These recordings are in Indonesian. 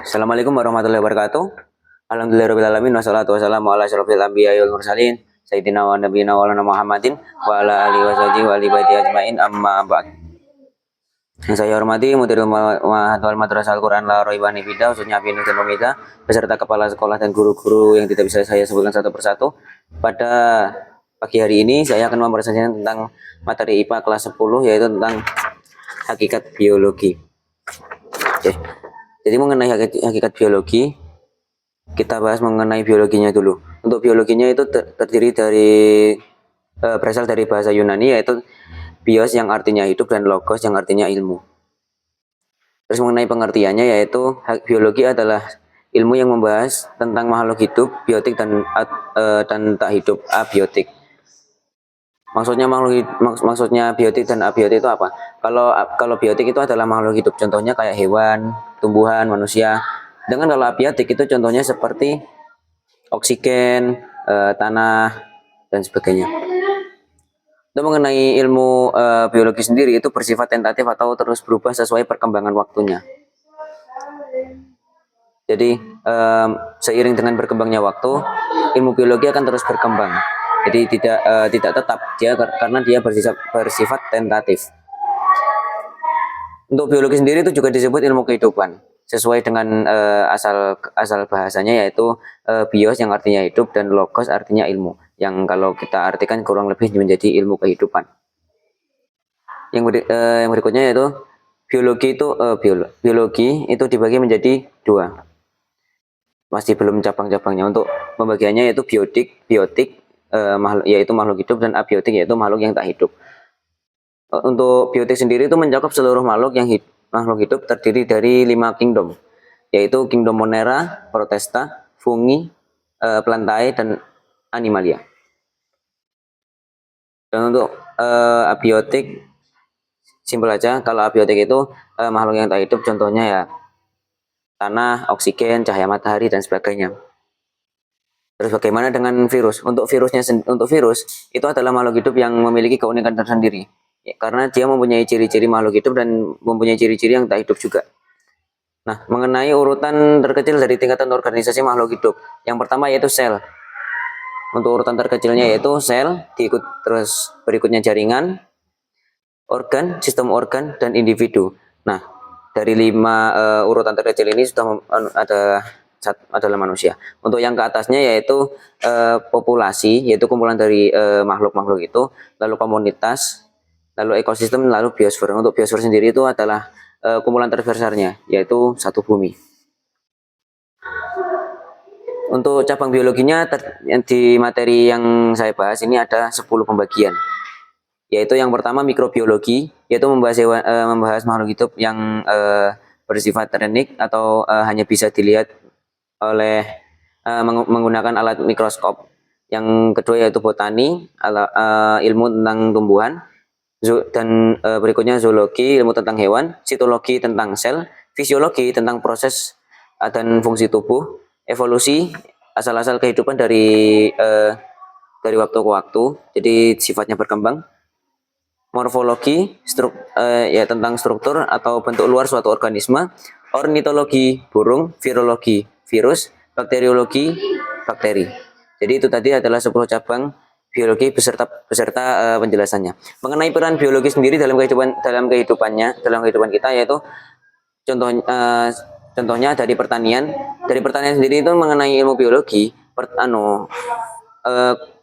Assalamualaikum warahmatullahi wabarakatuh. Alhamdulillahirrahmanirrahim. Wassalatu wassalamu ala asyrofil anbiya'i wal mursalin Sayyidina wa nabiyina wa lana Muhammadin wa ala alihi wa sahbihi wa alihi baiti ajmain amma ba'd. Yang saya hormati Mudirul Mahadwal Madrasah Al-Quran La Roibani Bida, khususnya Abinus dan Pemida, beserta kepala sekolah dan guru-guru yang tidak bisa saya sebutkan satu persatu. Pada pagi hari ini saya akan mempresentasikan tentang materi IPA kelas 10, yaitu tentang hakikat biologi. Oke. Jadi mengenai hakikat biologi, kita bahas mengenai biologinya dulu. Untuk biologinya itu terdiri dari berasal dari bahasa Yunani, yaitu bios yang artinya hidup dan logos yang artinya ilmu. Terus mengenai pengertiannya, yaitu biologi adalah ilmu yang membahas tentang makhluk hidup, biotik dan tak hidup, abiotik. Maksudnya biotik dan abiotik itu apa? Kalau biotik itu adalah makhluk hidup, contohnya kayak hewan, tumbuhan, manusia. Dengan kalau abiotik itu contohnya seperti oksigen, tanah, dan sebagainya. Untuk mengenai ilmu biologi sendiri itu bersifat tentatif atau terus berubah sesuai perkembangan waktunya. Jadi seiring dengan berkembangnya waktu, ilmu biologi akan terus berkembang. Jadi tidak tetap karena dia bersifat tentatif. Untuk biologi sendiri itu juga disebut ilmu kehidupan, sesuai dengan asal bahasanya, yaitu bios yang artinya hidup dan logos artinya ilmu, yang kalau kita artikan kurang lebih menjadi ilmu kehidupan. Yang berikutnya yaitu biologi itu dibagi menjadi dua. Masih belum cabang-cabangnya. Untuk pembagiannya yaitu biotik yaitu makhluk hidup, dan abiotik yaitu makhluk yang tak hidup. Untuk biotik sendiri itu mencakup seluruh makhluk hidup terdiri dari 5 kingdom, yaitu kingdom Monera, Protista, Fungi, Plantae, dan Animalia. Dan untuk abiotik, simpel aja, kalau abiotik itu makhluk yang tak hidup, contohnya ya tanah, oksigen, cahaya matahari, dan sebagainya. Terus bagaimana dengan virus? Untuk virus itu adalah makhluk hidup yang memiliki keunikan tersendiri, ya, karena dia mempunyai ciri-ciri makhluk hidup dan mempunyai ciri-ciri yang tak hidup juga. Nah, mengenai urutan terkecil dari tingkatan organisasi makhluk hidup, yang pertama yaitu sel. Untuk urutan terkecilnya yaitu sel, terus berikutnya jaringan, organ, sistem organ, dan individu. Nah, dari 5 urutan terkecil ini sudah adalah manusia. Untuk yang ke atasnya yaitu populasi, yaitu kumpulan dari makhluk-makhluk itu, lalu komunitas, lalu ekosistem, lalu biosfer. Untuk biosfer sendiri itu adalah kumpulan terbesarnya, yaitu satu bumi. Untuk cabang biologinya di materi yang saya bahas ini ada 10 pembagian. Yaitu yang pertama mikrobiologi, yaitu membahas makhluk hidup yang bersifat renik atau hanya bisa dilihat oleh menggunakan alat mikroskop. Yang kedua yaitu botani, ilmu tentang tumbuhan, dan berikutnya zoologi, ilmu tentang hewan, sitologi tentang sel, fisiologi tentang proses dan fungsi tubuh, evolusi, asal-asal kehidupan dari waktu ke waktu, jadi sifatnya berkembang, morfologi, ya tentang struktur atau bentuk luar suatu organisme, ornitologi, burung, virologi, virus, bakteriologi, bakteri. Jadi itu tadi adalah 10 cabang biologi beserta penjelasannya. Mengenai peran biologi sendiri dalam kehidupan kita, yaitu contohnya dari pertanian. Dari pertanian sendiri itu mengenai ilmu biologi,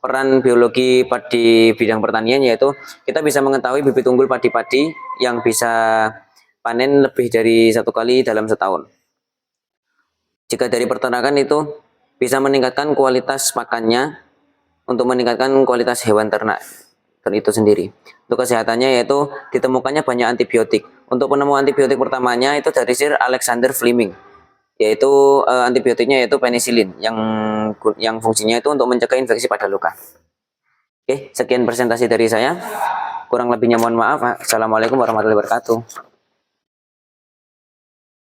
peran biologi di bidang pertanian, yaitu kita bisa mengetahui bibit unggul padi-padi yang bisa panen lebih dari 1 kali dalam setahun. Jika dari peternakan itu bisa meningkatkan kualitas pakannya untuk meningkatkan kualitas hewan ternak itu sendiri. Untuk kesehatannya yaitu ditemukannya banyak antibiotik. Untuk penemu antibiotik pertamanya itu dari Sir Alexander Fleming, yaitu antibiotiknya yaitu penisilin yang fungsinya itu untuk mencegah infeksi pada luka. Oke, sekian presentasi dari saya. Kurang lebihnya mohon maaf. Assalamualaikum warahmatullahi wabarakatuh.